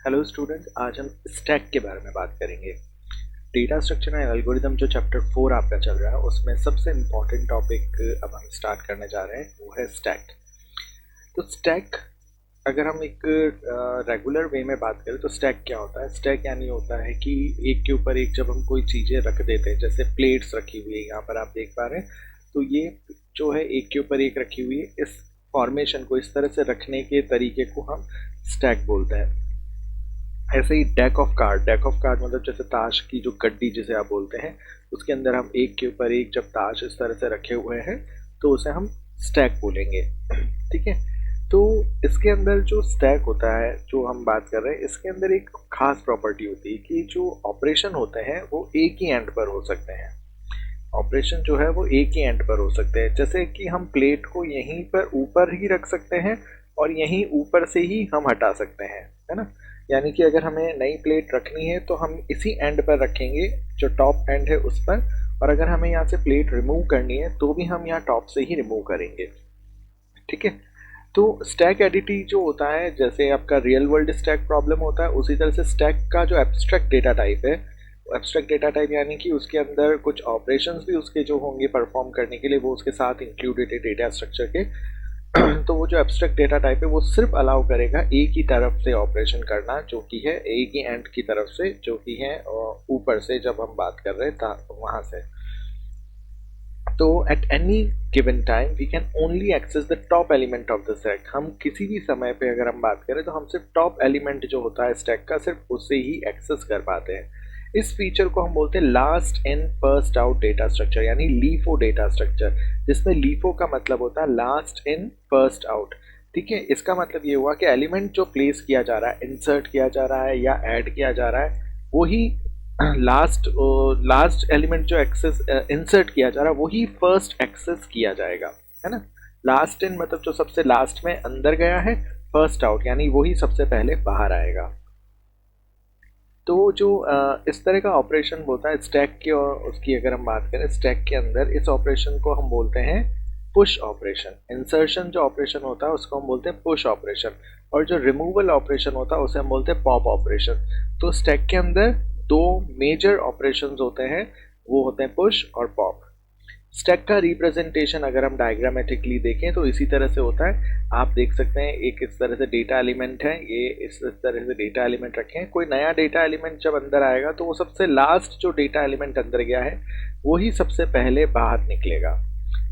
Hello students, आज हम stack के बारे में बात करेंगे। डेटा स्ट्रक्चर एंड एल्गोरिदम जो चैप्टर 4 आपका चल रहा है उसमें सबसे इम्पॉर्टेंट टॉपिक अब हम स्टार्ट करने जा रहे हैं, वो है स्टैक। तो स्टैक अगर हम एक रेगुलर वे में बात करें तो स्टैक क्या होता है। स्टैक यानी होता है कि एक के ऊपर एक जब हम कोई चीज़ें रख देते हैं, जैसे प्लेट्स रखी हुई है यहाँ पर आप देख पा रहे हैं, तो ये जो है एक के ऊपर एक रखी हुई है, इस फॉर्मेशन को इस तरह से रखने के तरीके को हम स्टैक बोलते हैं। ऐसे ही डेक ऑफ कार्ड मतलब जैसे ताश की जो गड्डी जिसे आप बोलते हैं, उसके अंदर हम एक के ऊपर एक जब ताश इस तरह से रखे हुए हैं तो उसे हम स्टैक बोलेंगे। ठीक है, तो इसके अंदर जो स्टैक होता है जो हम बात कर रहे हैं, इसके अंदर एक खास प्रॉपर्टी होती है कि जो ऑपरेशन होते हैं वो एक ही एंड पर हो सकते हैं। ऑपरेशन जो है वो एक ही एंड पर हो सकते हैं, जैसे कि हम प्लेट को यहीं पर ऊपर ही रख सकते हैं और यहीं ऊपर से ही हम हटा सकते हैं, है ना। यानी कि अगर हमें नई प्लेट रखनी है तो हम इसी एंड पर रखेंगे, जो टॉप एंड है उस पर, और अगर हमें यहाँ से प्लेट रिमूव करनी है तो भी हम यहाँ टॉप से ही रिमूव करेंगे। ठीक है, तो स्टैक एडिटी जो होता है, जैसे आपका रियल वर्ल्ड स्टैक प्रॉब्लम होता है, उसी तरह से स्टैक का जो एब्स्ट्रैक्ट डेटा टाइप है, एब्स्ट्रैक्ट डेटा टाइप यानी कि उसके अंदर कुछ ऑपरेशंस भी उसके जो होंगे परफॉर्म करने के लिए वो उसके साथ इंक्लूडेड है डेटा स्ट्रक्चर के। तो वो जो एब्स्ट्रैक्ट डेटा टाइप है वो सिर्फ अलाउ करेगा एक ही तरफ से ऑपरेशन करना, जो कि है एक ही एंड की तरफ से, जो कि है ऊपर से जब हम बात कर रहे हैं वहां से। तो at any given time we can only access the top element of the stack. हम किसी भी समय पे अगर हम बात करें तो हम सिर्फ टॉप एलिमेंट जो होता है स्टैक का, सिर्फ उससे ही एक्सेस कर पाते हैं। इस फीचर को हम बोलते हैं last in first out data structure, यानी लीफो डेटा स्ट्रक्चर, जिसमें लीफो का मतलब होता है लास्ट इन फर्स्ट आउट। ठीक है, इसका मतलब ये हुआ कि एलिमेंट जो प्लेस किया जा रहा है, इंसर्ट किया जा रहा है या ऐड किया जा रहा है, वही लास्ट एलिमेंट जो एक्सेस इंसर्ट किया जा रहा है वही फर्स्ट एक्सेस किया जाएगा, है ना। लास्ट इन मतलब जो सबसे लास्ट में अंदर गया है, फर्स्ट आउट यानी वही सबसे पहले बाहर आएगा। तो जो इस तरह का ऑपरेशन होता है स्टैक की, और उसकी अगर हम बात करें स्टैक के अंदर, इस ऑपरेशन को हम बोलते हैं पुश ऑपरेशन। इंसर्शन जो ऑपरेशन होता है उसको हम बोलते हैं पुश ऑपरेशन, और जो रिमूवल ऑपरेशन होता है उसे हम बोलते हैं पॉप ऑपरेशन। तो स्टैक के अंदर दो मेजर ऑपरेशंस होते हैं, वो होते हैं पुश और पॉप। स्टैक का रिप्रेजेंटेशन अगर हम डायग्रामेटिकली देखें तो इसी तरह से होता है। आप देख सकते हैं एक इस तरह से डेटा एलिमेंट है, ये इस तरह से डेटा एलिमेंट रखे हैं। कोई नया डेटा एलिमेंट जब अंदर आएगा तो वो सबसे लास्ट जो डेटा एलिमेंट अंदर गया है वही सबसे पहले बाहर निकलेगा।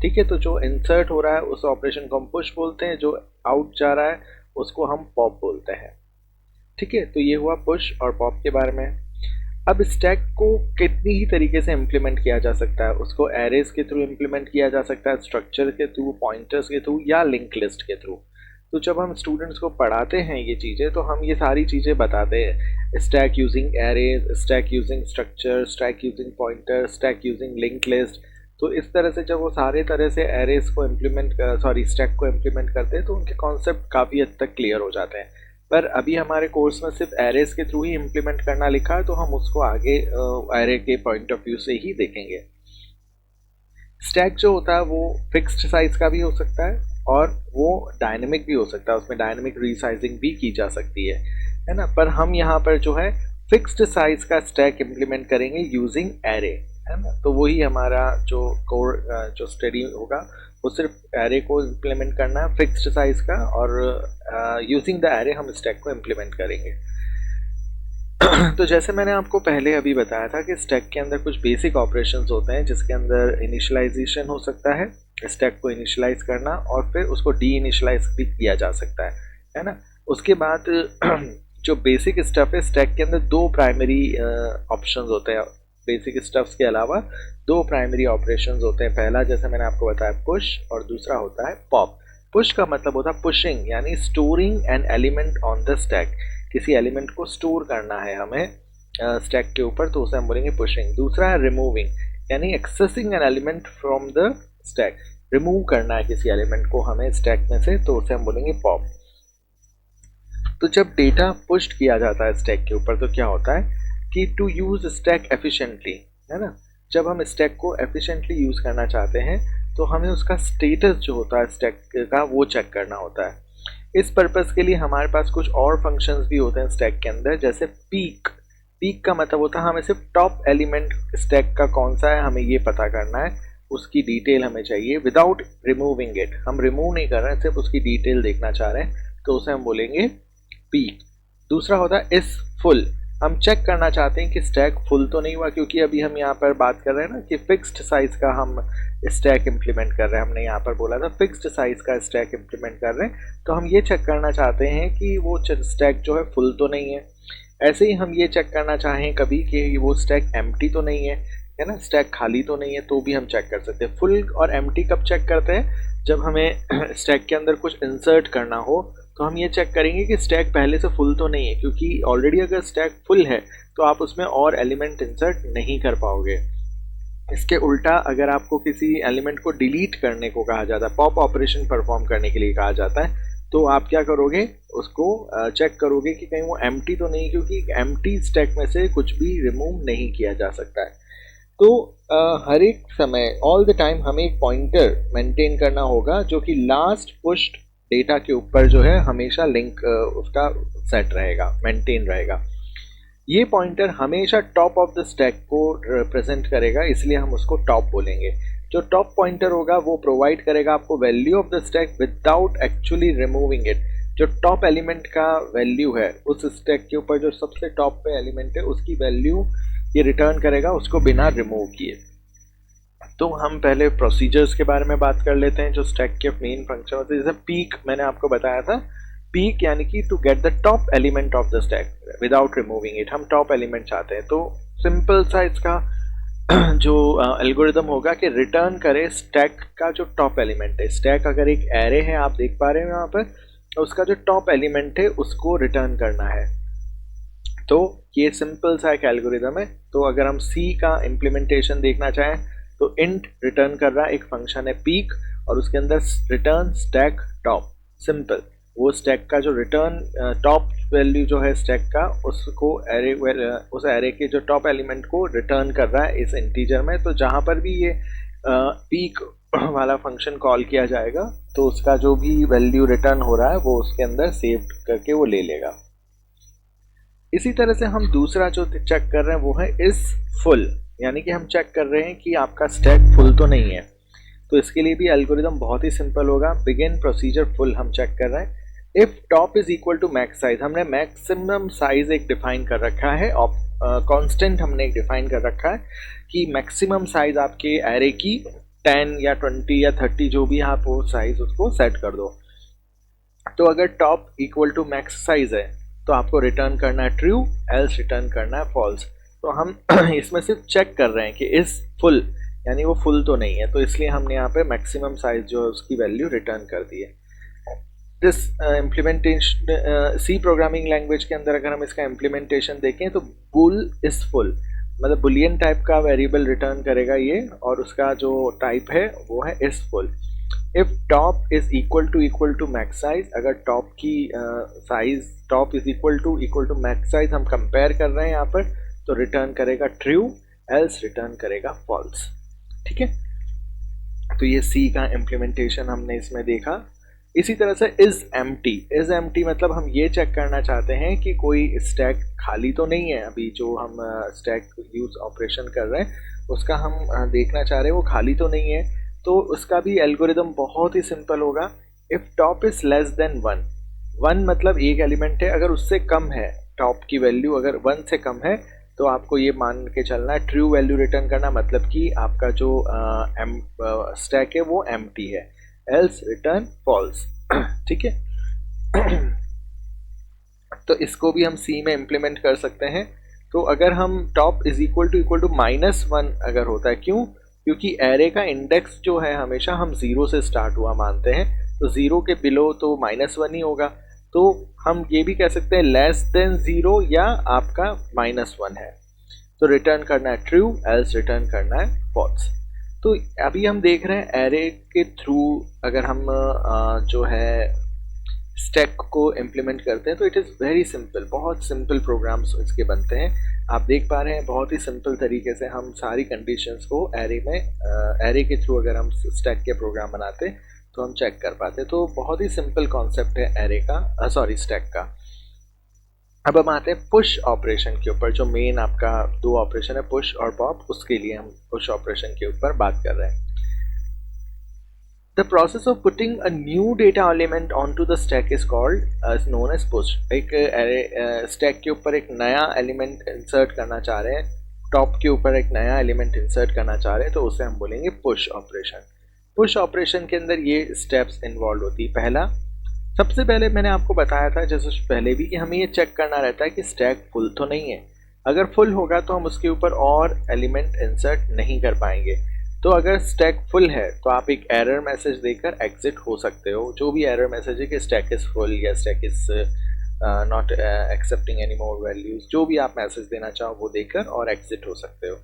ठीक है, तो जो इंसर्ट हो रहा है उस ऑपरेशन को हम पुश बोलते हैं, जो आउट जा रहा है उसको हम पॉप बोलते हैं। ठीक है, तो ये हुआ पुश और पॉप के बारे में। अब स्टैक को कितनी ही तरीके से इम्प्लीमेंट किया जा सकता है। उसको एरेज के थ्रू इम्प्लीमेंट किया जा सकता है, स्ट्रक्चर के थ्रू, पॉइंटर्स के थ्रू, या लिंक लिस्ट के थ्रू। तो जब हम स्टूडेंट्स को पढ़ाते हैं ये चीज़ें तो हम ये सारी चीज़ें बताते हैं, stack using arrays, stack using structure, stack using pointer, stack using link list. तो इस तरह से जब वो सारे तरह से एरेज को इम्प्लीमेंट स्टैक को इम्प्लीमेंट करते हैं तो उनके कॉन्सेप्ट काफ़ी हद तक क्लियर हो जाते हैं। पर अभी हमारे कोर्स में सिर्फ एरेज के थ्रू ही इम्प्लीमेंट करना लिखा है, तो हम उसको आगे एरे के पॉइंट ऑफ व्यू से ही देखेंगे। स्टैक जो होता है वो फिक्स्ड साइज का भी हो सकता है और वो डायनेमिक भी हो सकता है, उसमें डायनेमिक रीसाइजिंग भी की जा सकती है ना। पर हम यहाँ पर जो है फिक्स्ड साइज का स्टैक इम्प्लीमेंट करेंगे यूजिंग एरे, है ना। तो वही हमारा जो कोर जो स्टडी होगा वो सिर्फ एरे को इम्प्लीमेंट करना है फिक्स्ड साइज का, और यूजिंग द एरे हम स्टैक को इम्प्लीमेंट करेंगे। तो जैसे मैंने आपको पहले अभी बताया था कि स्टैक के अंदर कुछ बेसिक ऑपरेशंस होते हैं, जिसके अंदर इनिशियलाइजेशन हो सकता है, स्टैक को इनिशियलाइज करना, और फिर उसको डी इनिशियलाइज भी किया जा सकता है ना। उसके बाद जो बेसिक स्टफ है, स्टैक के अंदर दो प्राइमरी ऑप्शंस होते हैं। बेसिक स्टफ्स के अलावा दो प्राइमरी ऑपरेशंस होते हैं। पहला जैसे मैंने आपको बताया पुश, और दूसरा होता है पॉप। पुश का मतलब होता है पुशिंग, यानी storing an element on the stack. किसी एलिमेंट को स्टोर करना है हमें स्टैक के ऊपर, तो उसे हम बोलेंगे पुशिंग। दूसरा है रिमूविंग, यानी accessing an element from the stack. Remove करना है किसी एलिमेंट को हमें स्टैक में से, तो उसे हम बोलेंगे पॉप। तो जब डेटा पुश्ड किया जाता है स्टैक के ऊपर तो क्या होता है कि टू यूज स्टैक एफिशिएंटली, है ना। जब हम स्टैक को एफिशिएंटली यूज करना चाहते हैं तो हमें उसका स्टेटस जो होता है स्टैक का वो चेक करना होता है। इस पर्पस के लिए हमारे पास कुछ और फंक्शंस भी होते हैं स्टैक के अंदर, जैसे पीक। पीक का मतलब होता है हमें सिर्फ टॉप एलिमेंट स्टैक का कौन सा है हमें ये पता करना है, उसकी डिटेल हमें चाहिए विदाउट रिमूविंग इट। हम रिमूव नहीं कर रहे हैं, सिर्फ उसकी डिटेल देखना चाह रहे हैं, तो उसे हम बोलेंगे पीक। दूसरा होता है इस फुल। हम चेक करना चाहते हैं कि स्टैक फुल तो नहीं हुआ, क्योंकि अभी हम यहाँ पर बात कर रहे हैं ना कि फिक्स्ड साइज का हम स्टैक इम्प्लीमेंट कर रहे हैं। हमने यहाँ पर बोला था फिक्स्ड साइज का स्टैक इम्प्लीमेंट कर रहे हैं, तो हम ये चेक करना चाहते हैं कि वो स्टैक जो है फुल तो नहीं है। ऐसे ही हम ये चेक करना चाहें कभी कि वो स्टैक एम्प्टी तो नहीं है ना, स्टैक खाली तो नहीं है, तो भी हम चेक कर सकते हैं। फुल और एम्प्टी कब चेक करते हैं, जब हमें स्टैक के अंदर कुछ इंसर्ट करना हो, तो हम ये चेक करेंगे कि स्टैक पहले से फुल तो नहीं है, क्योंकि ऑलरेडी अगर स्टैक फुल है तो आप उसमें और एलिमेंट इंसर्ट नहीं कर पाओगे। इसके उल्टा अगर आपको किसी एलिमेंट को डिलीट करने को कहा जाता है, पॉप ऑपरेशन परफॉर्म करने के लिए कहा जाता है, तो आप क्या करोगे, उसको चेक करोगे कि कहीं वो एम्प्टी तो नहीं, क्योंकि एम्प्टी स्टैक में से कुछ भी रिमूव नहीं किया जा सकता है। तो हर एक समय ऑल द टाइम हमें एक पॉइंटर मेंटेन करना होगा जो कि लास्ट पुश्ड डेटा के ऊपर जो है हमेशा लिंक उसका सेट रहेगा, मेंटेन रहेगा। ये पॉइंटर हमेशा टॉप ऑफ द स्टैक को रिप्रेजेंट करेगा, इसलिए हम उसको टॉप बोलेंगे। जो टॉप पॉइंटर होगा वो प्रोवाइड करेगा आपको value of the stack without actually removing it. जो टॉप एलिमेंट का वैल्यू है उस स्टैक के ऊपर, जो सबसे टॉप पे एलिमेंट है उसकी वैल्यू ये रिटर्न करेगा, उसको बिना रिमूव किए। तो हम पहले प्रोसीजर्स के बारे में बात कर लेते हैं जो स्टैक के मेन फंक्शन होते हैं। जैसे पीक मैंने आपको बताया था, पीक यानी कि to get the top element of the stack without removing it. हम टॉप एलिमेंट चाहते हैं, तो सिंपल सा इसका जो एल्गोरिदम होगा कि रिटर्न करे स्टैक का जो टॉप एलिमेंट है। स्टैक अगर एक एरे है, आप देख पा रहे हो यहाँ पर, उसका जो टॉप एलिमेंट है उसको रिटर्न करना है। तो ये सिंपल सा एक एल्गोरिदम है। तो अगर हम सी का इम्प्लीमेंटेशन देखना चाहें तो इंट रिटर्न कर रहा है एक फंक्शन है पीक, और उसके अंदर रिटर्न स्टैक टॉप। सिंपल, वो स्टैक का जो रिटर्न टॉप वैल्यू जो है स्टैक का, उसको एरे उस एरे के जो टॉप एलिमेंट को रिटर्न कर रहा है इस इंटीजर में। तो जहाँ पर भी ये पीक वाला फंक्शन कॉल किया जाएगा तो उसका जो भी वैल्यू रिटर्न हो रहा है वो उसके अंदर सेव करके वो ले लेगा। इसी तरह से हम दूसरा जो चेक कर रहे हैं वो है इस फुल, यानी कि हम चेक कर रहे हैं कि आपका स्टैक फुल तो नहीं है। तो इसके लिए भी एल्गोरिदम बहुत ही सिंपल होगा। बिगिन प्रोसीजर फुल हम चेक कर रहे हैं। If top is equal to max size, हमने मैक्सिमम साइज एक डिफाइन कर रखा है, और कांस्टेंट हमने एक डिफाइन कर रखा है कि मैक्सिमम साइज आपके एरे की 10 या 20 या 30 जो भी आप वो साइज उसको सेट कर दो। तो अगर top equal to max size है तो आपको रिटर्न करना है ट्रू, एल्स रिटर्न करना है फॉल्स। तो हम इसमें सिर्फ चेक कर रहे हैं कि इस फुल यानी वो फुल तो नहीं है, तो इसलिए हमने यहाँ पे मैक्सिमम साइज जो है उसकी वैल्यू रिटर्न कर दी है। This implementation C programming language के अंदर अगर हम इसका इम्प्लीमेंटेशन देखें तो बुल इज फुल, मतलब बुलियन टाइप का वेरिएबल रिटर्न करेगा ये, और उसका जो टाइप है वो है is full. If top is equal to max size, अगर टॉप की size top is equal to max size हम कंपेयर कर रहे हैं यहाँ पर, तो रिटर्न करेगा ट्रू, एल्स रिटर्न करेगा फॉल्स। ठीक है, तो ये सी का इम्प्लीमेंटेशन हमने इसमें देखा। इसी तरह से इज एम्प्टी मतलब हम ये चेक करना चाहते हैं कि कोई स्टैक खाली तो नहीं है। अभी जो हम स्टैक यूज ऑपरेशन कर रहे हैं उसका हम देखना चाह रहे हैं वो खाली तो नहीं है। तो उसका भी एल्गोरिदम बहुत ही सिंपल होगा। If top is less than 1 मतलब एक एलिमेंट है, अगर उससे कम है टॉप की वैल्यू, अगर 1 से कम है तो आपको ये मान के चलना है ट्रू वैल्यू रिटर्न करना, मतलब कि आपका जो स्टैक है वो एम्प्टी है, एल्स रिटर्न फॉल्स। ठीक है, तो इसको भी हम सी में इम्प्लीमेंट कर सकते हैं। तो अगर हम टॉप इज इक्वल टू -1 अगर होता है, क्यों? क्योंकि एरे का इंडेक्स जो है हमेशा हम 0 से स्टार्ट हुआ मानते हैं, तो 0 के बिलो तो -1 ही होगा। तो हम ये भी कह सकते हैं लेस देन 0 या आपका -1 है, तो रिटर्न करना है ट्रू, एल्स रिटर्न करना है फॉल्स। तो अभी हम देख रहे हैं एरे के थ्रू अगर हम जो है स्टैक को इम्प्लीमेंट करते हैं तो इट इज़ वेरी सिंपल, बहुत सिंपल प्रोग्राम्स इसके बनते हैं। आप देख पा रहे हैं बहुत ही सिंपल तरीके से हम सारी कंडीशंस को एरे के थ्रू अगर हम स्टैक के प्रोग्राम बनाते हैं तो हम चेक कर पाते। तो बहुत ही सिंपल कॉन्सेप्ट है एरे का, सॉरी स्टैक का। अब हम आते हैं पुश ऑपरेशन के ऊपर, जो मेन आपका दो ऑपरेशन है पुश और पॉप, उसके लिए हम पुश ऑपरेशन के ऊपर बात कर रहे हैं। The process of putting a new data element onto the stack is called as known as push। एक स्टैक के ऊपर एक नया एलिमेंट इंसर्ट करना चाह रहे हैं, टॉप के ऊपर एक नया एलिमेंट इंसर्ट करना चाह रहे हैं, तो उसे हम बोलेंगे पुश ऑपरेशन। पुश ऑपरेशन के अंदर ये स्टेप्स इन्वॉल्व होती है। पहला, सबसे पहले मैंने आपको बताया था जैसे पहले भी कि हमें ये चेक करना रहता है कि स्टैक फुल तो नहीं है। अगर फुल होगा तो हम उसके ऊपर और एलिमेंट इंसर्ट नहीं कर पाएंगे। तो अगर स्टैक फुल है तो आप एक एरर मैसेज देकर एग्जिट हो सकते हो, जो भी एरर मैसेज है कि स्टैक इज फुल या stack is not accepting any more values, जो भी आप मैसेज देना चाहो वो देकर और एग्जिट हो सकते हो।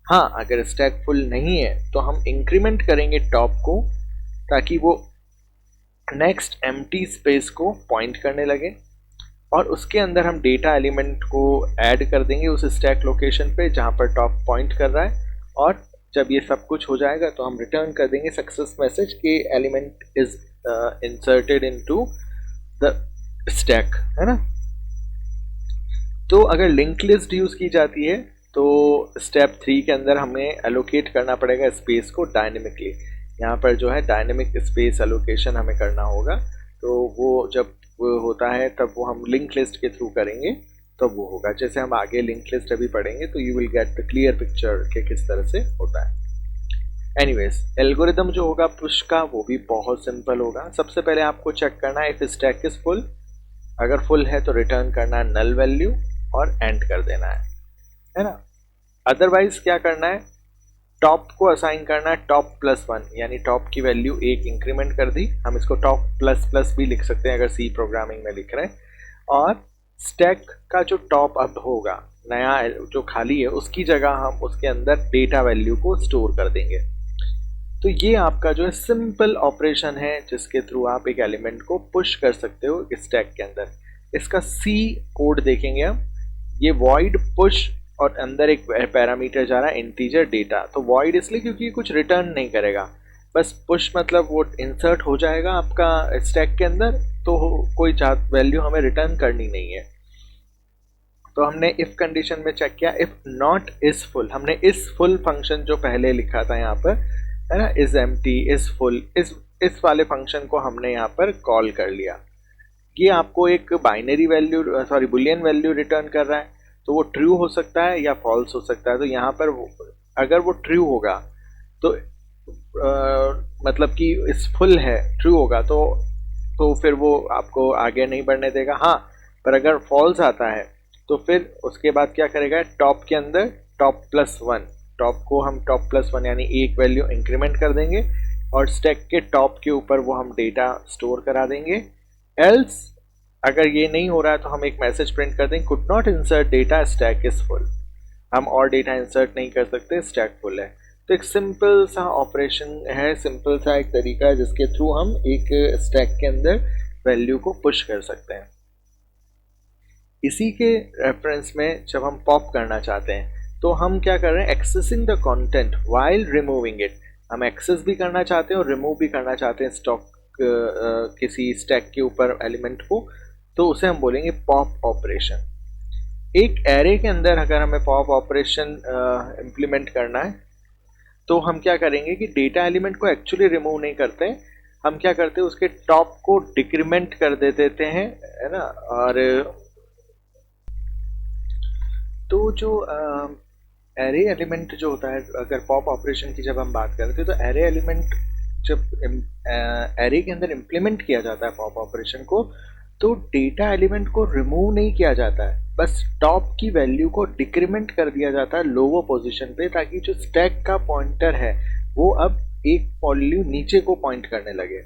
हाँ, अगर स्टैक फुल नहीं है तो हम इंक्रीमेंट करेंगे टॉप को, ताकि वो नेक्स्ट एम्प्टी स्पेस को पॉइंट करने लगे, और उसके अंदर हम डेटा एलिमेंट को ऐड कर देंगे उस स्टैक लोकेशन पे जहाँ पर टॉप पॉइंट कर रहा है। और जब ये सब कुछ हो जाएगा तो हम रिटर्न कर देंगे सक्सेस मैसेज कि element is inserted into the stack, है ना। तो अगर लिंक लिस्ट यूज की जाती है तो स्टेप 3 के अंदर हमें एलोकेट करना पड़ेगा स्पेस को डायनेमिकली। यहाँ पर जो है डायनेमिक स्पेस एलोकेशन हमें करना होगा। तो वो जब वो होता है तब वो हम लिंक लिस्ट के थ्रू करेंगे तब वो होगा। जैसे हम आगे लिंक लिस्ट अभी पढ़ेंगे तो you will get the clear picture कि किस तरह से होता है। एनीवेज, एल्गोरिदम जो होगा पुश का वो भी बहुत सिंपल होगा। सबसे पहले आपको चेक करना है इफ स्टैक इज फुल। अगर फुल है तो रिटर्न करना है नल वैल्यू और एंड कर देना है ना। अदरवाइज क्या करना है, टॉप को असाइन करना है टॉप +1, यानी टॉप की वैल्यू 1 इंक्रीमेंट कर दी। हम इसको टॉप ++ भी लिख सकते हैं अगर सी प्रोग्रामिंग में लिख रहे हैं। और स्टैक का जो टॉप अब होगा नया जो खाली है उसकी जगह हम उसके अंदर डेटा वैल्यू को स्टोर कर देंगे। तो ये आपका जो है सिंपल ऑपरेशन है जिसके थ्रू आप एक एलिमेंट को पुश कर सकते हो स्टैक के अंदर। इसका सी कोड देखेंगे हम। ये वॉइड पुश और अंदर एक पैरामीटर जा रहा है इंटीजर डेटा। तो वॉइड इसलिए क्योंकि ये कुछ रिटर्न नहीं करेगा, बस पुश मतलब वो इंसर्ट हो जाएगा आपका स्टैक के अंदर, तो कोई वैल्यू हमें रिटर्न करनी नहीं है। तो हमने इफ कंडीशन में चेक किया इफ नॉट इज फुल। हमने इस फुल फंक्शन जो पहले लिखा था यहाँ पर, है ना, इज एम्प्टी इज फुल, इस वाले फंक्शन को हमने यहाँ पर कॉल कर लिया। ये आपको एक binary value sorry Boolean value return कर रहा है। तो वो ट्रू हो सकता है या फॉल्स हो सकता है। तो यहाँ पर अगर वो ट्रू होगा तो मतलब कि इस फुल है, ट्रू होगा तो फिर वो आपको आगे नहीं बढ़ने देगा। हाँ, पर अगर फॉल्स आता है तो फिर उसके बाद क्या करेगा, टॉप के अंदर टॉप +1, टॉप को हम टॉप +1 यानी एक वैल्यू इंक्रीमेंट कर देंगे और स्टैक के टॉप के ऊपर वो हम डेटा स्टोर करा देंगे। एल्स अगर ये नहीं हो रहा है तो हम एक मैसेज प्रिंट कर देंगे could not insert data stack is full. हम और डेटा इंसर्ट नहीं कर सकते, स्टैक फुल है। तो एक सिंपल सा ऑपरेशन है, सिंपल सा एक तरीका है जिसके थ्रू हम एक स्टैक के अंदर वैल्यू को पुश कर सकते हैं। इसी के रेफरेंस में जब हम पॉप करना चाहते हैं तो हम क्या कर रहे हैं, accessing the content while removing it. हम एक्सेस भी करना चाहते हैं और रिमूव भी करना चाहते हैं स्टॉक किसी स्टैक के ऊपर एलिमेंट को, तो उसे हम बोलेंगे पॉप ऑपरेशन। एक एरे के अंदर अगर हमें पॉप ऑपरेशन इम्प्लीमेंट करना है तो हम क्या करेंगे कि डेटा एलिमेंट को एक्चुअली रिमूव नहीं करते, हम क्या करते हैं उसके टॉप को डिक्रीमेंट कर देते हैं, है ना। और तो जो एरे एलिमेंट जो होता है, अगर पॉप ऑपरेशन की जब हम बात करते हैं तो एरे एलिमेंट जब एरे के अंदर इम्प्लीमेंट किया जाता है पॉप ऑपरेशन को, तो डेटा एलिमेंट को रिमूव नहीं किया जाता है, बस टॉप की वैल्यू को डिक्रीमेंट कर दिया जाता है लोअर पोजीशन पे, ताकि जो स्टैक का पॉइंटर है वो अब एक वैल्यू नीचे को पॉइंट करने लगे,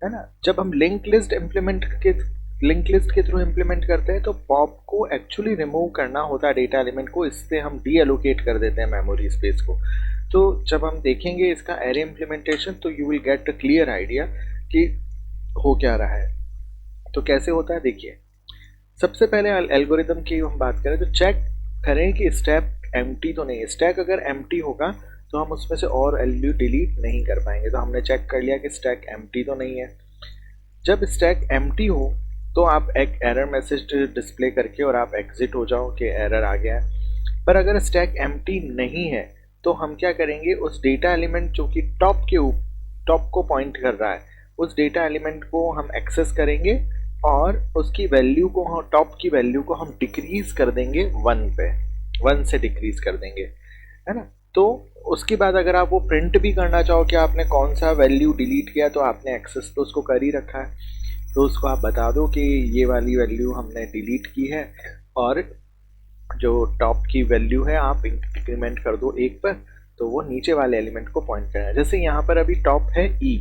है ना। जब हम लिंक लिस्ट के थ्रू इम्प्लीमेंट करते हैं तो पॉप को एक्चुअली रिमूव करना होता है डेटा एलिमेंट को, इससे हम डी एलोकेट कर देते हैं मेमोरी स्पेस को। तो जब हम देखेंगे इसका एरे इम्प्लीमेंटेशन तो you will get a clear idea कि हो क्या रहा है। तो कैसे होता है देखिए, सबसे पहले एल्गोरिदम की हम बात करें तो चेक करें कि स्टैक एम्प्टी तो नहीं है। स्टैक अगर एम्प्टी होगा तो हम उसमें से और वैल्यू डिलीट नहीं कर पाएंगे। तो हमने चेक कर लिया कि स्टैक एम्प्टी तो नहीं है। जब स्टैक एम्प्टी हो तो आप एक एरर मैसेज डिस्प्ले करके और आप एग्जिट हो जाओ कि एरर आ गया है। पर अगर स्टैक एम्प्टी नहीं है तो हम क्या करेंगे, उस डेटा एलिमेंट जो कि टॉप को पॉइंट कर रहा है, उस डेटा एलिमेंट को हम एक्सेस करेंगे और उसकी वैल्यू को, टॉप की वैल्यू को हम डिक्रीज कर देंगे 1 पे, 1 से डिक्रीज कर देंगे, है ना। तो उसके बाद अगर आप वो प्रिंट भी करना चाहो कि आपने कौन सा वैल्यू डिलीट किया, तो आपने एक्सेस तो उसको कर ही रखा है, तो उसको आप बता दो कि ये वाली वैल्यू हमने डिलीट की है और जो टॉप की वैल्यू है आप इंक्रीमेंट कर दो 1 पर, तो वो नीचे वाले एलिमेंट को पॉइंट करना है। जैसे यहाँ पर अभी टॉप है ई,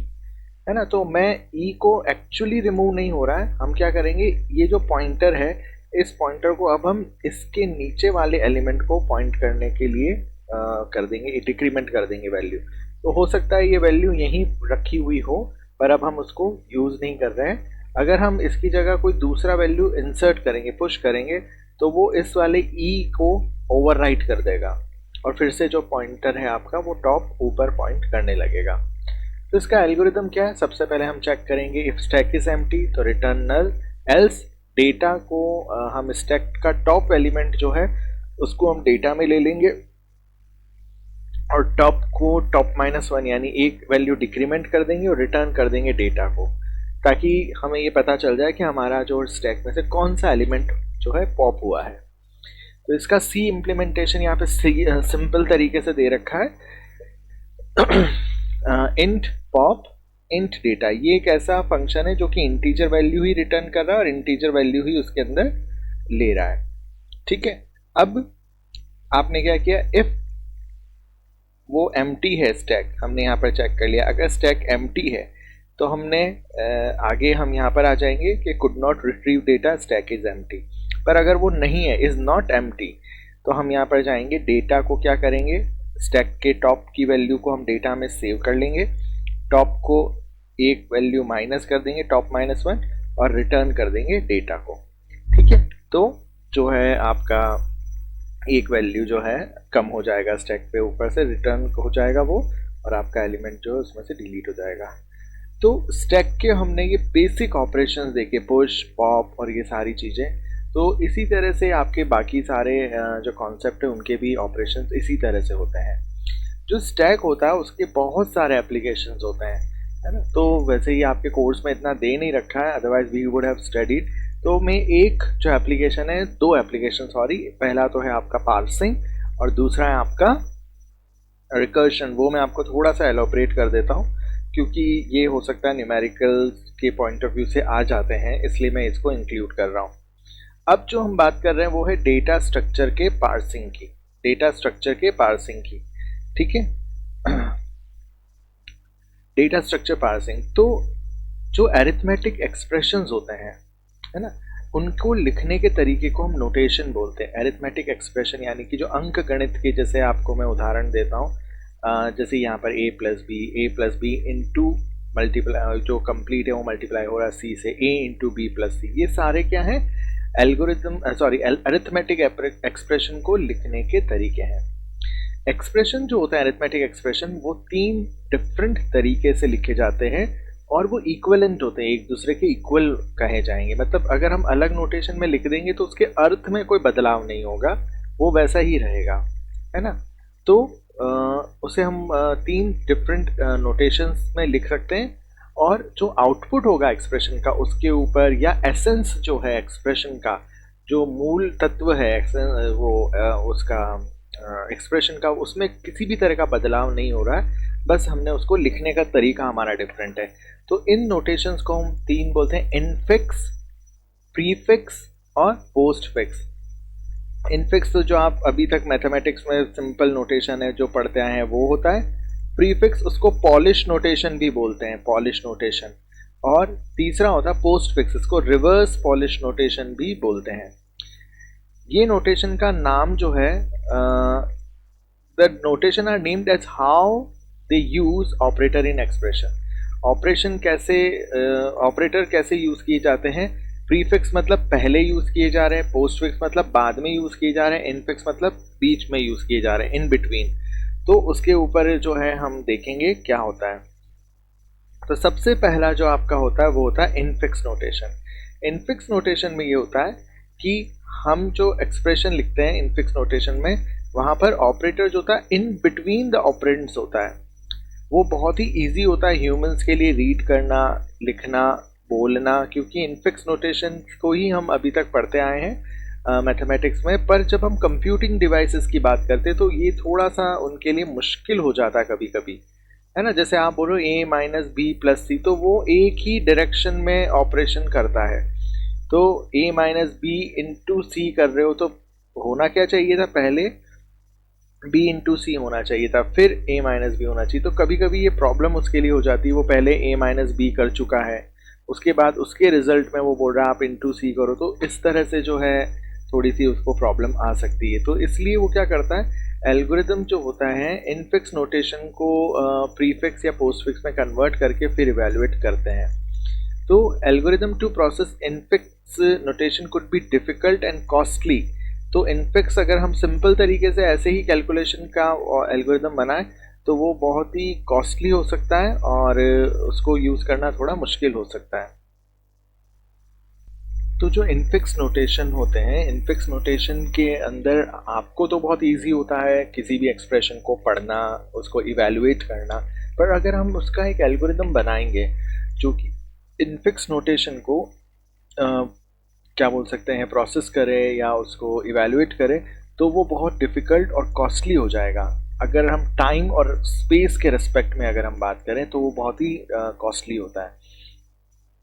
है ना, तो मैं ई को एक्चुअली रिमूव नहीं हो रहा है, हम क्या करेंगे, ये जो पॉइंटर है इस पॉइंटर को अब हम इसके नीचे वाले एलिमेंट को पॉइंट करने के लिए कर देंगे, डिक्रीमेंट कर देंगे वैल्यू। तो हो सकता है ये वैल्यू यहीं रखी हुई हो पर अब हम उसको यूज़ नहीं कर रहे हैं। अगर हम इसकी जगह कोई दूसरा वैल्यू इंसर्ट करेंगे, पुश करेंगे, तो वो इस वाले ई को ओवरराइट कर देगा और फिर से जो पॉइंटर है आपका वो टॉप ऊपर पॉइंट करने लगेगा। तो इसका एल्गोरिदम क्या है, सबसे पहले हम चेक करेंगे इफ स्टैक इज एम्प्टी तो रिटर्न नल, एल्स डेटा को हम स्टैक का टॉप एलिमेंट जो है उसको हम डेटा में ले लेंगे और टॉप को टॉप -1 यानी एक वैल्यू डिक्रीमेंट कर देंगे और रिटर्न कर देंगे डेटा को, ताकि हमें ये पता चल जाए कि हमारा जो स्टैक में से कौन सा एलिमेंट जो है पॉप हुआ है। तो इसका सी इम्प्लीमेंटेशन यहाँ पे सिंपल तरीके से दे रखा है, इंट पॉप इंट डेटा। ये एक ऐसा फंक्शन है जो कि इंटीजर वैल्यू ही रिटर्न कर रहा है और इंटीजर वैल्यू ही उसके अंदर ले रहा है, ठीक है। अब आपने क्या किया, इफ वो एम्प्टी है स्टैक, हमने यहाँ पर चेक कर लिया, अगर स्टैक एम्प्टी है तो हमने आगे हम यहाँ पर आ जाएंगे कि could not retrieve data, stack is empty. पर अगर वो नहीं है, इज नॉट एम्प्टी, तो हम यहाँ पर जाएंगे, डेटा को क्या करेंगे, स्टैक के टॉप की वैल्यू को हम डेटा में सेव कर लेंगे, टॉप को एक वैल्यू माइनस कर देंगे, टॉप -1, और रिटर्न कर देंगे डेटा को, ठीक है। तो जो है आपका एक वैल्यू जो है कम हो जाएगा स्टैक पे, ऊपर से रिटर्न हो जाएगा वो और आपका एलिमेंट जो है उसमें से डिलीट हो जाएगा। तो स्टैक के हमने ये बेसिक ऑपरेशंस देखे, पुश, पॉप और ये सारी चीज़ें। तो इसी तरह से आपके बाकी सारे जो कॉन्सेप्ट है उनके भी ऑपरेशंस इसी तरह से होते हैं। जो स्टैक होता है उसके बहुत सारे एप्लीकेशंस होते हैं, है ना। तो वैसे ही आपके कोर्स में इतना दे नहीं रखा है, otherwise we would have studied. तो मैं एक जो एप्लीकेशन है, दो एप्लीकेशन सॉरी, पहला तो है आपका पार्सिंग और दूसरा है आपका रिकर्शन। वो मैं आपको थोड़ा सा एलोबरेट कर देता हूँ क्योंकि ये हो सकता है न्यूमेरिकल के पॉइंट ऑफ व्यू से आ जाते हैं, इसलिए मैं इसको इंक्लूड कर रहा हूँ। अब जो हम बात कर रहे हैं वो है डेटा स्ट्रक्चर के पार्सिंग की, डेटा स्ट्रक्चर के पार्सिंग की, ठीक है। डेटा स्ट्रक्चर पार्सिंग, तो जो अरिथमेटिक एक्सप्रेशंस होते हैं, है ना, उनको लिखने के तरीके को हम नोटेशन बोलते हैं। अरिथमेटिक एक्सप्रेशन यानी कि जो अंक गणित के, जैसे आपको मैं उदाहरण देता हूँ, जैसे यहाँ पर a + b इंटू मल्टीप्लाई, जो कंप्लीट है वो मल्टीप्लाई हो रहा है c से, a इंटू b + c, ये सारे क्या हैं, एल्गोरिथम सॉरी अरिथमेटिक एक्सप्रेशन को लिखने के तरीके हैं। एक्सप्रेशन जो होता है अरिथमेटिक एक्सप्रेशन, वो 3 डिफरेंट तरीके से लिखे जाते हैं और वो इक्विवेलेंट होते हैं, एक दूसरे के इक्वल कहे जाएंगे। मतलब अगर हम अलग नोटेशन में लिख देंगे तो उसके अर्थ में कोई बदलाव नहीं होगा, वो वैसा ही रहेगा, है ना। तो उसे हम 3 डिफरेंट नोटेशंस में लिख सकते हैं और जो आउटपुट होगा एक्सप्रेशन का उसके ऊपर, या एसेंस जो है एक्सप्रेशन का, जो मूल तत्व है वो उसका एक्सप्रेशन का, उसमें किसी भी तरह का बदलाव नहीं हो रहा है, बस हमने उसको लिखने का तरीका हमारा डिफरेंट है। तो इन नोटेशंस को हम 3 बोलते हैं, इनफिक्स, प्रीफिक्स और पोस्टफिक्स। इनफिक्स तो जो आप अभी तक मैथमेटिक्स में सिंपल नोटेशन है जो पढ़ते आए हैं वो होता है। प्रीफिक्स उसको पॉलिश नोटेशन भी बोलते हैं, पॉलिश नोटेशन। और तीसरा होता है पोस्टफिक्स, इसको रिवर्स पॉलिश नोटेशन भी बोलते हैं। ये नोटेशन का नाम जो है, the notation are named as how they use operator in expression. Operation कैसे, ऑपरेटर कैसे यूज किए जाते हैं। प्रीफिक्स मतलब पहले यूज किए जा रहे हैं, पोस्टफिक्स मतलब बाद में यूज किए जा रहे हैं, इनफिक्स मतलब बीच में यूज किए जा रहे हैं, इन बिटवीन। तो उसके ऊपर जो है हम देखेंगे क्या होता है। तो सबसे पहला जो आपका होता है वो होता है इनफिक्स नोटेशन। इनफिक्स नोटेशन में ये होता है कि हम जो एक्सप्रेशन लिखते हैं इनफिक्स नोटेशन में, वहाँ पर ऑपरेटर जो होता है इन बिटवीन द ऑपरेंड्स होता है। वो बहुत ही इजी होता है ह्यूमंस के लिए रीड करना, लिखना, बोलना, क्योंकि इनफिक्स नोटेशन को ही हम अभी तक पढ़ते आए हैं मैथमेटिक्स में। पर जब हम कंप्यूटिंग डिवाइसेस की बात करते हैं तो ये थोड़ा सा उनके लिए मुश्किल हो जाता है कभी कभी, है ना। जैसे आप बोलो a माइनस बी प्लस सी, तो वो एक ही डायरेक्शन में ऑपरेशन करता है। तो a माइनस बी इंटू सी कर रहे हो तो होना क्या चाहिए था, पहले b इंटू सी होना चाहिए था, फिर a माइनस बी होना चाहिए। तो कभी कभी ये प्रॉब्लम उसके लिए हो जाती है, वो पहले a माइनस बी कर चुका है, उसके बाद उसके रिजल्ट में वो बोल रहा है आप इंटू सी करो। तो इस तरह से जो है थोड़ी सी उसको प्रॉब्लम आ सकती है। तो इसलिए वो क्या करता है, एल्गोरिदम जो होता है इनफिक्स नोटेशन को प्रीफिक्स या पोस्टफिक्स में कन्वर्ट करके फिर इवेलुएट करते हैं। तो algorithm to process infix notation could be difficult and costly. तो इनफिक्स अगर हम सिंपल तरीके से ऐसे ही कैलकुलेशन का एल्गोरिदम बनाएं तो वो बहुत ही कॉस्टली हो सकता है और उसको यूज़ करना थोड़ा मुश्किल हो सकता है। तो जो इनफिक्स नोटेशन होते हैं, इनफिक्स नोटेशन के अंदर आपको तो बहुत इजी होता है किसी भी एक्सप्रेशन को पढ़ना, उसको इवेलुएट करना। पर अगर हम उसका एक एल्गोरिदम बनाएंगे जो कि इनफिक्स नोटेशन को क्या बोल सकते हैं प्रोसेस करे या उसको इवेलुएट करे, तो वो बहुत डिफ़िकल्ट और कॉस्टली हो जाएगा। अगर हम टाइम और स्पेस के रिस्पेक्ट में अगर हम बात करें तो वो बहुत ही कॉस्टली होता है।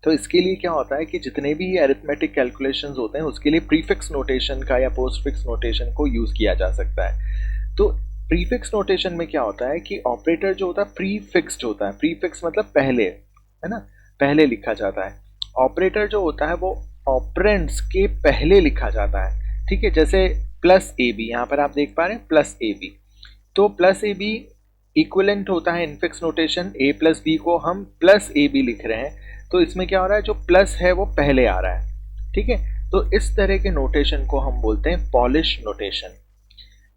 तो इसके लिए क्या होता है कि जितने भी अरिथमेटिक कैलकुलेशंस होते हैं उसके लिए प्रीफिक्स नोटेशन का या पोस्टफिक्स नोटेशन को यूज़ किया जा सकता है। तो प्रीफिक्स नोटेशन में क्या होता है कि ऑपरेटर जो होता है प्रीफिक्स्ड होता है। प्रीफिक्स मतलब पहले, है ना, पहले लिखा जाता है। ऑपरेटर जो होता है वो ऑपरेंड्स के पहले लिखा जाता है, ठीक है। जैसे प्लस ए बी, यहाँ पर आप देख पा रहे हैं प्लस ए बी। तो प्लस ए बी इक्विवेलेंट होता है इनफिक्स नोटेशन, ए प्लस बी को हम प्लस ए बी लिख रहे हैं। तो इसमें क्या हो रहा है, जो प्लस है वो पहले आ रहा है, ठीक है। तो इस तरह के नोटेशन को हम बोलते हैं पॉलिश नोटेशन।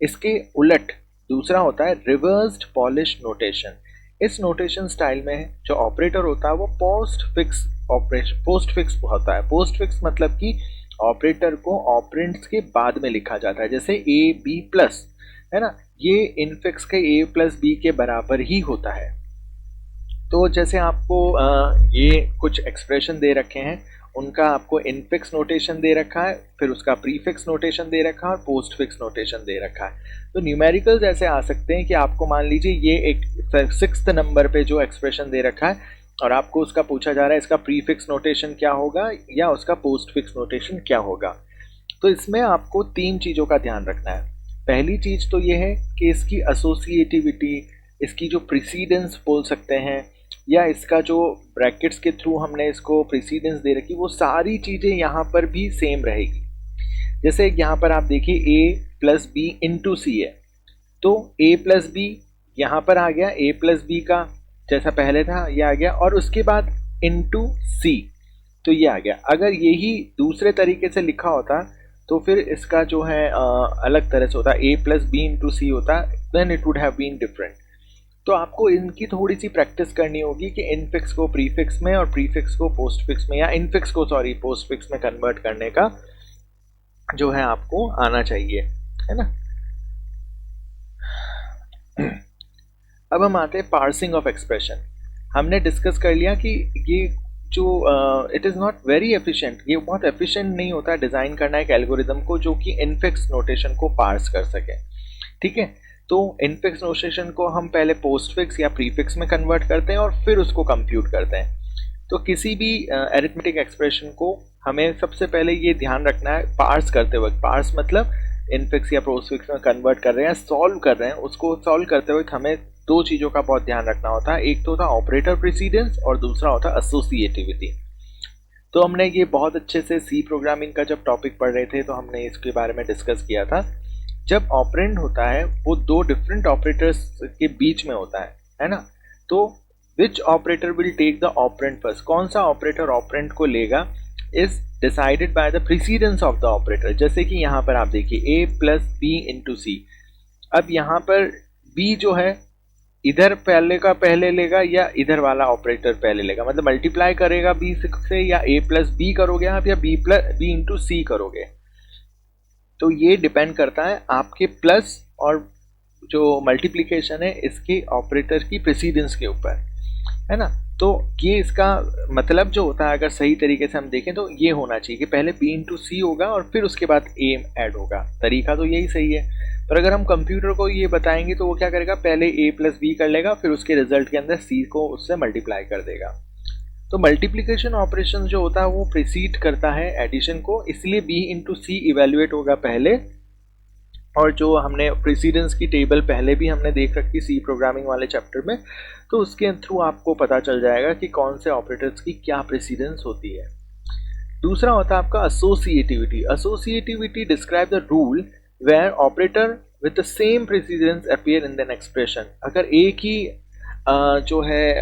इसके उलट दूसरा होता है रिवर्स्ड पॉलिश नोटेशन। इस नोटेशन स्टाइल में जो ऑपरेटर होता है वो पोस्टफिक्स होता है। पोस्टफिक्स मतलब कि ऑपरेटर को ऑपरेंड्स के बाद में लिखा जाता है। जैसे ए बी प्लस, है ना, ये इनफिक्स के ए प्लस बी के बराबर ही होता है। तो जैसे आपको ये कुछ एक्सप्रेशन दे रखे हैं, उनका आपको इनफिक्स नोटेशन दे रखा है, फिर उसका प्रीफिक्स नोटेशन दे रखा है और पोस्टफिक्स नोटेशन दे रखा है। तो न्यूमेरिकल्स ऐसे आ सकते हैं कि आपको मान लीजिए ये एक 6th नंबर पे जो एक्सप्रेशन दे रखा है और आपको उसका पूछा जा रहा है इसका प्रीफिक्स नोटेशन क्या होगा या उसका पोस्टफिक्स नोटेशन क्या होगा। तो इसमें आपको 3 चीज़ों का ध्यान रखना है। पहली चीज़ तो ये है कि इसकी एसोसिएटिविटी, इसकी जो प्रीसीडेंस बोल सकते हैं, या इसका जो ब्रैकेट्स के थ्रू हमने इसको प्रीसीडेंस दे रखी, वो सारी चीज़ें यहाँ पर भी सेम रहेगी। जैसे यहाँ पर आप देखिए a प्लस बी इंटू सी है, तो a प्लस बी यहाँ पर आ गया, a प्लस बी का जैसा पहले था ये आ गया, और उसके बाद इंटू सी, तो ये आ गया। अगर यही दूसरे तरीके से लिखा होता तो फिर इसका जो है अलग तरह से होता, a plus B into c होता, then it would have been different. तो आपको इनकी थोड़ी सी प्रैक्टिस करनी होगी कि इनफिक्स को प्रीफिक्स में और प्रीफिक्स को पोस्टफिक्स में, या इनफिक्स को सॉरी पोस्टफिक्स में कन्वर्ट करने का जो है आपको आना चाहिए, है ना। अब हम आते हैं पार्सिंग ऑफ एक्सप्रेशन। हमने डिस्कस कर लिया कि ये जो it is not very efficient, ये बहुत एफिशिएंट नहीं होता डिज़ाइन करना एक एल्गोरिदम को जो कि इनफिक्स नोटेशन को पार्स कर सके, ठीक है। तो इनफिक्स नोटेशन को हम पहले पोस्टफिक्स या प्रीफिक्स में कन्वर्ट करते हैं और फिर उसको कंप्यूट करते हैं। तो किसी भी अरिथमेटिक एक्सप्रेशन को हमें सबसे पहले ये ध्यान रखना है पार्स करते वक्त, पार्स मतलब इनफिक्स या पोस्टफिक्स में कन्वर्ट कर रहे हैं, सॉल्व कर रहे हैं, उसको सॉल्व करते वक्त हमें 2 चीज़ों का बहुत ध्यान रखना होता है। एक तो होता ऑपरेटर प्रीसीडेंस और दूसरा होता एसोसिएटिविटी। तो हमने ये बहुत अच्छे से सी प्रोग्रामिंग का जब टॉपिक पढ़ रहे थे तो हमने इसके बारे में डिस्कस किया था। जब ऑपरेंड होता है वो 2 डिफरेंट ऑपरेटर्स के बीच में होता है ना। तो which operator will take the operand first, कौन सा ऑपरेटर ऑपरेंड को लेगा, is decided by the precedence of the operator. जैसे कि यहाँ पर आप देखिए a plus B into C. अब यहाँ पर बी जो है इधर पहले का पहले लेगा या इधर वाला ऑपरेटर पहले लेगा, मतलब मल्टीप्लाई करेगा बी से, या ए प्लस बी करोगे आप, या बी इंटू सी करोगे। तो ये डिपेंड करता है आपके प्लस और जो मल्टीप्लिकेशन है इसके ऑपरेटर की प्रेसिडेंस के ऊपर, है ना। तो ये इसका मतलब जो होता है, अगर सही तरीके से हम देखें तो ये होना चाहिए कि पहले b इंटू सी होगा और फिर उसके बाद a ऐड होगा। तरीका तो यही सही है। पर अगर हम कंप्यूटर को ये बताएंगे तो वो क्या करेगा, पहले a प्लस बी कर लेगा, फिर उसके रिजल्ट के अंदर c को उससे मल्टीप्लाई कर देगा। तो मल्टीप्लिकेशन ऑपरेशन जो होता है वो प्रीसीड करता है एडिशन को, इसलिए b इंटू सी इवेल्युएट होगा पहले। और जो हमने प्रेसिडेंस की टेबल पहले भी हमने देख रखी सी प्रोग्रामिंग वाले चैप्टर में, तो उसके थ्रू आपको पता चल जाएगा कि कौन से ऑपरेटर्स की क्या प्रेसिडेंस होती है। दूसरा होता है आपका associativity. Associativity describe the rule where operator with the same precedence appear in the expression. अगर एक ही जो है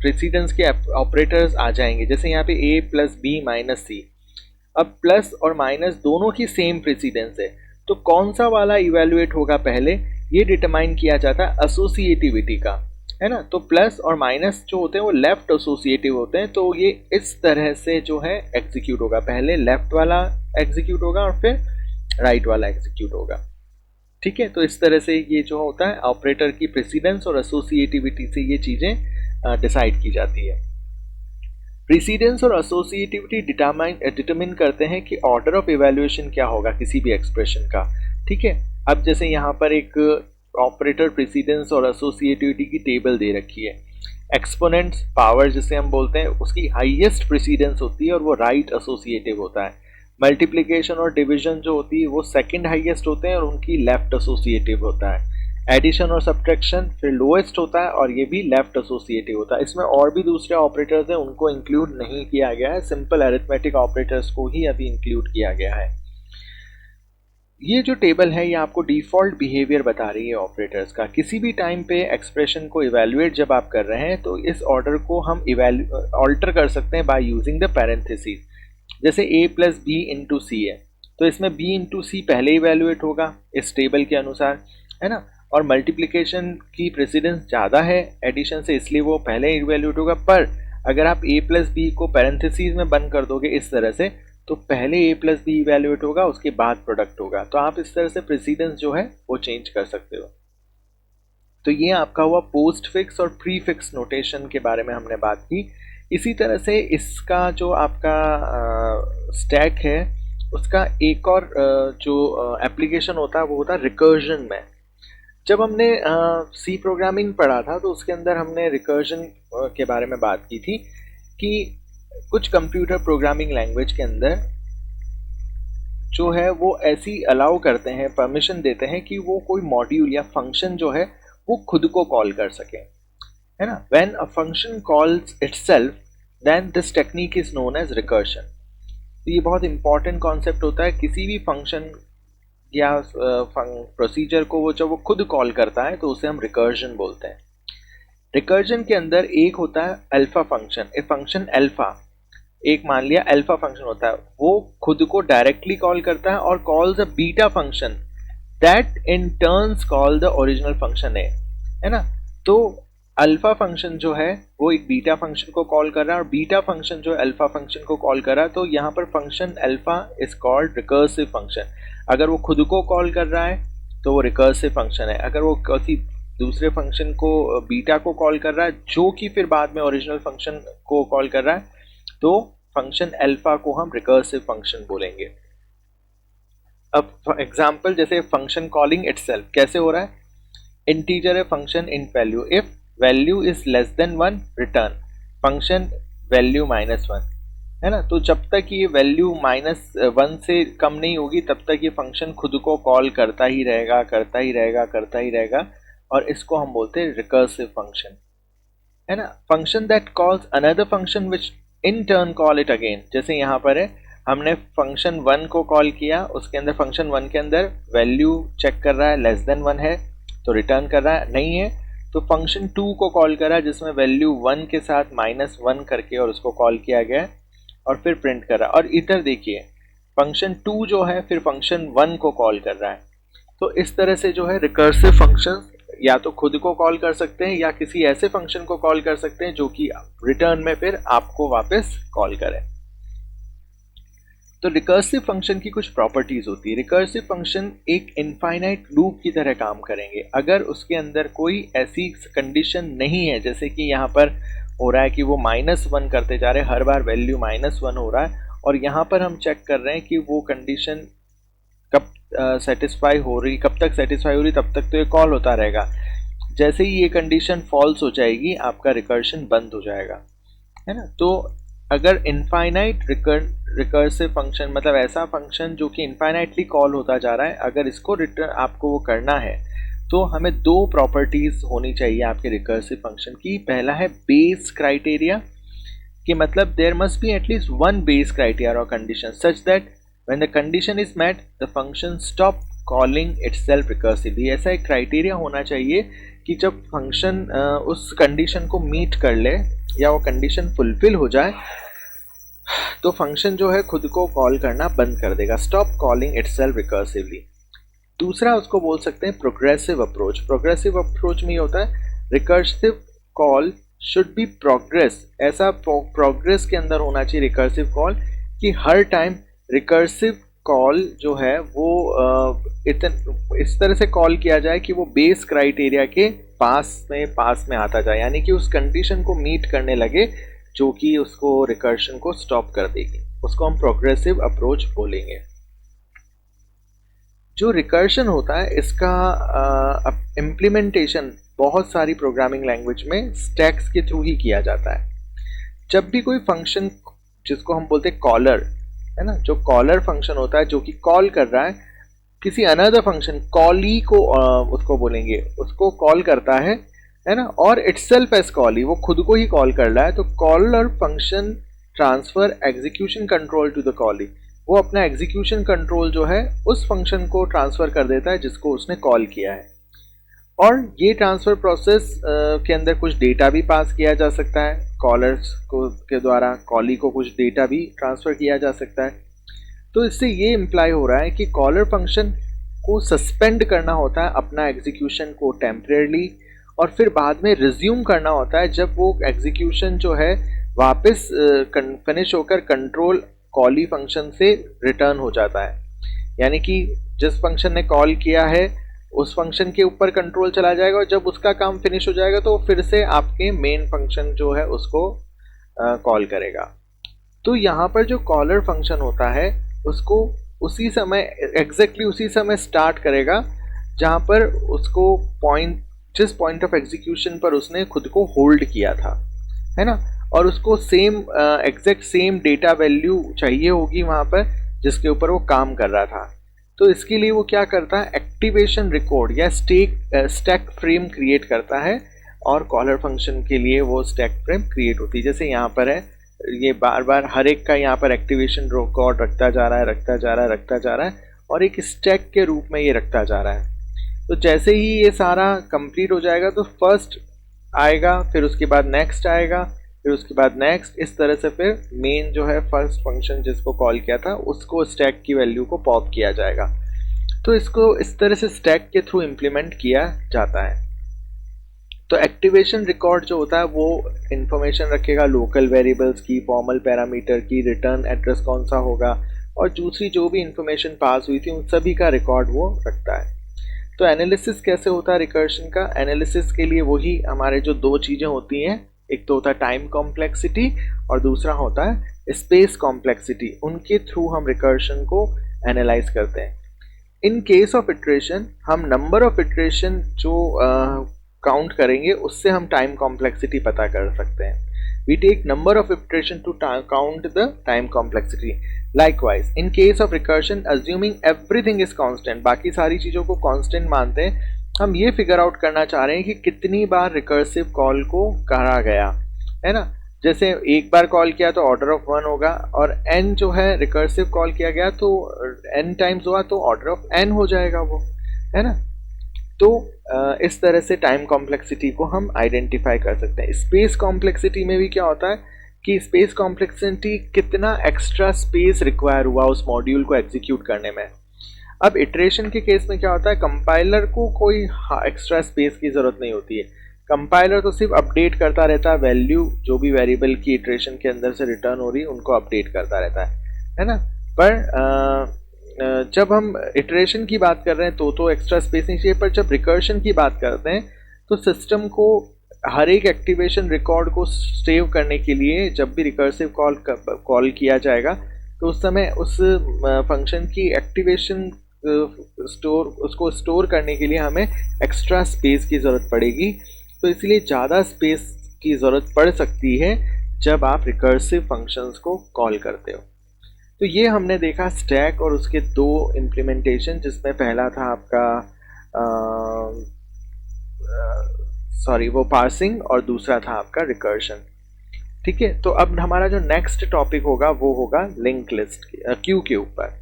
प्रेसिडेंस के ऑपरेटर्स आ जाएंगे, जैसे यहाँ पे a प्लस बी माइनस सी, अब प्लस और माइनस दोनों की सेम प्रेसिडेंस है, तो कौन सा वाला इवेल्युएट होगा पहले, ये डिटरमाइन किया जाता है एसोसिएटिविटी का, है ना। तो प्लस और माइनस जो होते हैं वो लेफ्ट एसोसिएटिव होते हैं, तो ये इस तरह से जो है एग्जीक्यूट होगा, पहले लेफ्ट वाला एग्जीक्यूट होगा और फिर राइट वाला एग्जीक्यूट होगा। ठीक है, तो इस तरह से ये जो होता है ऑपरेटर की प्रेसिडेंस और एसोसिएटिविटी से ये चीजें डिसाइड की जाती है। प्रेसिडेंस और एसोसिएटिविटी डिटरमिन करते हैं कि ऑर्डर ऑफ इवैल्यूएशन क्या होगा किसी भी एक्सप्रेशन का। ठीक है, अब जैसे यहाँ पर एक ऑपरेटर प्रेसिडेंस और एसोसिएटिविटी की टेबल दे रखी है। एक्सपोनेंट्स पावर जिसे हम बोलते हैं उसकी हाईएस्ट प्रेसिडेंस होती है और वो राइट एसोसिएटिव होता है। मल्टीप्लिकेशन और डिवीजन जो होती है वो सेकंड हाईएस्ट होते हैं और उनकी लेफ्ट एसोसिएटिव होता है। एडिशन और सब्ट्रैक्शन फिर लोएस्ट होता है और ये भी लेफ्ट एसोसिएटिव होता है। इसमें और भी दूसरे ऑपरेटर्स हैं, उनको इंक्लूड नहीं किया गया है, सिंपल अरिथमेटिक ऑपरेटर्स को ही अभी इंक्लूड किया गया है। ये जो टेबल है ये आपको डिफॉल्ट बिहेवियर बता रही है ऑपरेटर्स का। किसी भी टाइम पे एक्सप्रेशन को इवैल्यूएट जब आप कर रहे हैं तो इस ऑर्डर को हम ऑल्टर कर सकते हैं बाय यूजिंग द पैरेंथेसिस। जैसे a प्लस बी इंटू सी है, तो इसमें b इंटू सी पहले इवैल्यूएट होगा इस टेबल के अनुसार, है ना। और मल्टीप्लिकेशन की प्रेसिडेंस ज़्यादा है एडिशन से, इसलिए वो पहले इवैल्यूएट होगा। पर अगर आप a प्लस बी को पैरेंथेसिस में बंद कर दोगे इस तरह से, तो पहले a प्लस बी इवैल्यूएट होगा, उसके बाद प्रोडक्ट होगा। तो आप इस तरह से प्रेसिडेंस जो है वो चेंज कर सकते हो। तो ये आपका हुआ पोस्ट फिक्स और प्री फिक्स नोटेशन के बारे में हमने बात की। इसी तरह से इसका जो आपका स्टैक है उसका एक और जो एप्लीकेशन होता है वो होता है रिकर्जन में। जब हमने सी प्रोग्रामिंग पढ़ा था तो उसके अंदर हमने रिकर्जन के बारे में बात की थी कि कुछ कंप्यूटर प्रोग्रामिंग लैंग्वेज के अंदर जो है वो ऐसी अलाउ करते हैं, परमिशन देते हैं कि वो कोई मॉड्यूल या फंक्शन जो है वो खुद को कॉल कर सके, है ना। When a function calls itself then this technique is known as recursion. तो ये बहुत इंपॉर्टेंट कॉन्सेप्ट होता है। किसी भी फंक्शन या प्रोसीजर को वो जब वो खुद कॉल करता है तो उसे हम रिकर्जन बोलते हैं। रिकर्जन के अंदर एक होता है alpha function. A function alpha, एक मान लिया अल्फा फंक्शन होता है, वो खुद को डायरेक्टली कॉल करता है और calls a beta function that in turns call the original function है ना। तो अल्फा फंक्शन जो है वो एक बीटा फंक्शन को कॉल कर रहा है और बीटा फंक्शन जो है अल्फा फंक्शन को कॉल कर रहा है। तो यहाँ पर function alpha is called recursive function. अगर वो खुद को कॉल कर रहा है तो वो रिकर्सिव फंक्शन है। अगर वो किसी दूसरे फंक्शन को बीटा को कॉल कर रहा है जो कि फिर बाद में ओरिजिनल फंक्शन को कॉल कर रहा है, तो फंक्शन अल्फा को हम रिकर्सिव फंक्शन बोलेंगे। अब फॉर एग्जांपल जैसे फंक्शन कॉलिंग इटसेल्फ कैसे हो रहा है, इंटीजर है function int value, if value is less than 1 return function value -1, है ना। तो जब तक ये वैल्यू -1 से कम नहीं होगी तब तक ये फंक्शन खुद को कॉल करता ही रहेगा, करता ही रहेगा, करता ही रहेगा, और इसको हम बोलते हैं रिकर्सिव फंक्शन, है ना। Function that calls another function which in turn call it again, जैसे यहाँ पर है हमने फंक्शन 1 को कॉल किया, उसके अंदर फंक्शन 1 के अंदर वैल्यू चेक कर रहा है, लेस देन 1 है तो रिटर्न कर रहा है, नहीं है तो फंक्शन 2 को कॉल करा जिसमें वैल्यू 1 के साथ -1 करके और उसको कॉल किया गया और फिर प्रिंट करा। और इधर देखिए फंक्शन 2 जो है फिर फंक्शन 1 को कॉल कर रहा है। तो इस तरह से जो है रिकर्सिव फंक्शंस या तो खुद को कॉल कर सकते हैं या किसी ऐसे फंक्शन को कॉल कर सकते हैं जो कि रिटर्न में फिर आपको वापस कॉल करे। तो रिकर्सिव फंक्शन की कुछ प्रॉपर्टीज होती है। रिकर्सिव फंक्शन एक इनफाइनाइट लूप की तरह काम करेंगे अगर उसके अंदर कोई ऐसी कंडीशन नहीं है, जैसे कि यहाँ पर हो रहा है कि वो -1 करते जा रहे हैं, हर बार वैल्यू -1 हो रहा है, और यहाँ पर हम चेक कर रहे हैं कि वो कंडीशन कब सेटिस्फाई हो रही, कब तक सेटिस्फाई हो रही, तब तक तो ये कॉल होता रहेगा। जैसे ही ये कंडीशन फॉल्स हो जाएगी आपका रिकर्शन बंद हो जाएगा, है ना। तो अगर इनफाइनाइट रिकर्सिव फंक्शन, मतलब ऐसा फंक्शन जो कि इनफाइनाइटली कॉल होता जा रहा है, अगर इसको रिटर्न आपको वो करना है तो हमें दो प्रॉपर्टीज होनी चाहिए आपके रिकर्सिव फंक्शन की। पहला है बेस क्राइटेरिया, कि मतलब there must be at least one base criteria और condition such that when the condition is met the function stop calling itself recursively. ऐसा एक क्राइटेरिया होना चाहिए कि जब फंक्शन उस कंडीशन को मीट कर ले या वो कंडीशन फुलफिल हो जाए तो फंक्शन जो है खुद को कॉल करना बंद कर देगा, स्टॉप कॉलिंग इटसेल्फ रिकर्सिवली। दूसरा उसको बोल सकते हैं प्रोग्रेसिव अप्रोच। प्रोग्रेसिव अप्रोच में ये होता है recursive call should be progress, ऐसा प्रोग्रेस के अंदर होना चाहिए रिकर्सिव कॉल कि हर टाइम रिकर्सिव कॉल जो है वो इस तरह से कॉल किया जाए कि वो बेस क्राइटेरिया के पास में आता जाए, यानी कि उस कंडीशन को मीट करने लगे जो कि उसको रिकर्शन को स्टॉप कर देगी। उसको हम प्रोग्रेसिव अप्रोच बोलेंगे। जो रिकर्शन होता है इसका इम्प्लीमेंटेशन बहुत सारी प्रोग्रामिंग लैंग्वेज में स्टैक्स के थ्रू ही किया जाता है। जब भी कोई फंक्शन, जिसको हम बोलते हैं कॉलर, है ना, जो कॉलर फंक्शन होता है जो कि कॉल कर रहा है किसी अनदर फंक्शन, कॉली को उसको बोलेंगे, उसको कॉल करता है ना, और इटसेल्फ एज कॉली, वो खुद को ही कॉल कर रहा है, तो caller function transfer execution control to the callee. वो अपना एग्जीक्यूशन कंट्रोल जो है उस फंक्शन को ट्रांसफर कर देता है जिसको उसने कॉल किया है। और ये ट्रांसफर प्रोसेस के अंदर कुछ डेटा भी पास किया जा सकता है, कॉलर्स को के द्वारा कॉली को कुछ डेटा भी ट्रांसफर किया जा सकता है। तो इससे ये इम्प्लाई हो रहा है कि कॉलर फंक्शन को सस्पेंड करना होता है अपना एग्जीक्यूशन को टेम्परेरली, और फिर बाद में रिज्यूम करना होता है जब वो एग्जीक्यूशन जो है वापस फिनिश होकर कंट्रोल कॉली फंक्शन से रिटर्न हो जाता है। यानी कि जिस फंक्शन ने कॉल किया है उस फंक्शन के ऊपर कंट्रोल चला जाएगा, और जब उसका काम फिनिश हो जाएगा तो फिर से आपके मेन फंक्शन जो है उसको कॉल करेगा। तो यहाँ पर जो कॉलर फंक्शन होता है उसको उसी समय, एग्जैक्टली उसी समय स्टार्ट करेगा जहाँ पर उसको जिस पॉइंट ऑफ एग्जीक्यूशन पर उसने खुद को होल्ड किया था, है ना, और उसको same exact same data value चाहिए होगी वहाँ पर जिसके ऊपर वो काम कर रहा था। तो इसके लिए वो क्या करता है, एक्टिवेशन रिकॉर्ड या स्टैक फ्रेम क्रिएट करता है, और कॉलर फंक्शन के लिए वो स्टैक फ्रेम क्रिएट होती है। जैसे यहाँ पर है, ये बार बार हर एक का यहाँ पर एक्टिवेशन रिकॉर्ड रखता जा रहा है और एक स्टैक के रूप में ये रखता जा रहा है। तो जैसे ही ये सारा कंप्लीट हो जाएगा तो फर्स्ट आएगा, फिर उसके बाद नेक्स्ट आएगा, फिर उसके बाद नेक्स्ट, इस तरह से फिर मेन जो है फर्स्ट फंक्शन जिसको कॉल किया था उसको स्टैक की वैल्यू को पॉप किया जाएगा। तो इसको इस तरह से स्टैक के थ्रू इम्प्लीमेंट किया जाता है। तो एक्टिवेशन रिकॉर्ड जो होता है वो इंफॉर्मेशन रखेगा लोकल वेरिएबल्स की, फॉर्मल पैरामीटर की, रिटर्न एड्रेस कौन सा होगा, और दूसरी जो भी इंफॉर्मेशन पास हुई थी उन सभी का रिकॉर्ड वो रखता है। तो एनालिसिस कैसे होता है रिकर्शन का? एनालिसिस के लिए वही हमारे जो दो चीज़ें होती हैं, एक तो होता है टाइम कॉम्प्लेक्सिटी और दूसरा होता है स्पेस कॉम्प्लेक्सिटी। उनके थ्रू हम रिकर्शन को एनालाइज करते हैं। इन केस ऑफ इटरेशन हम नंबर ऑफ इटरेशन जो काउंट करेंगे उससे हम टाइम कॉम्प्लेक्सिटी पता कर सकते हैं। We take number of iteration to count the time complexity. Likewise, in case of recursion, assuming everything is constant, बाकी सारी चीज़ों को constant मानते हैं, हम ये figure out करना चाह रहे हैं कि कितनी बार recursive call को करा गया, है ना। जैसे एक बार कॉल किया तो ऑर्डर ऑफ 1 होगा, और n जो है रिकर्सिव कॉल किया गया तो n टाइम्स हुआ तो ऑर्डर ऑफ n हो जाएगा वो, है ना। तो इस तरह से टाइम कॉम्प्लेक्सिटी को हम आइडेंटिफाई कर सकते हैं। स्पेस कॉम्प्लेक्सिटी में भी क्या होता है कि स्पेस कॉम्प्लेक्सिटी कितना एक्स्ट्रा स्पेस रिक्वायर हुआ उस मॉड्यूल को एग्जीक्यूट करने में। अब इटरेशन के केस में क्या होता है, कंपाइलर को कोई एक्स्ट्रा स्पेस की ज़रूरत नहीं होती है। कंपाइलर तो सिर्फ अपडेट करता रहता है, वैल्यू जो भी वेरिएबल की इटरेशन के अंदर से रिटर्न हो रही है उनको अपडेट करता रहता है ना। पर जब हम इटरेशन की बात कर रहे हैं तो एक्स्ट्रा स्पेस नहीं चाहिए, पर जब रिकर्शन की बात करते हैं तो सिस्टम को हर एक एक्टिवेशन रिकॉर्ड को सेव करने के लिए जब भी रिकर्सिव कॉल किया जाएगा तो उस समय उस फंक्शन की एक्टिवेशन उसको स्टोर करने के लिए हमें एक्स्ट्रा स्पेस की ज़रूरत पड़ेगी। तो इसलिए ज़्यादा स्पेस की ज़रूरत पड़ सकती है जब आप रिकर्सिव फंक्शंस को कॉल करते हो। तो ये हमने देखा स्टैक और उसके दो इम्प्लीमेंटेशन, जिसमें पहला था आपका वो पार्सिंग और दूसरा था आपका रिकर्शन। ठीक है, तो अब हमारा जो नेक्स्ट टॉपिक होगा वो होगा लिंक लिस्ट क्यू के ऊपर।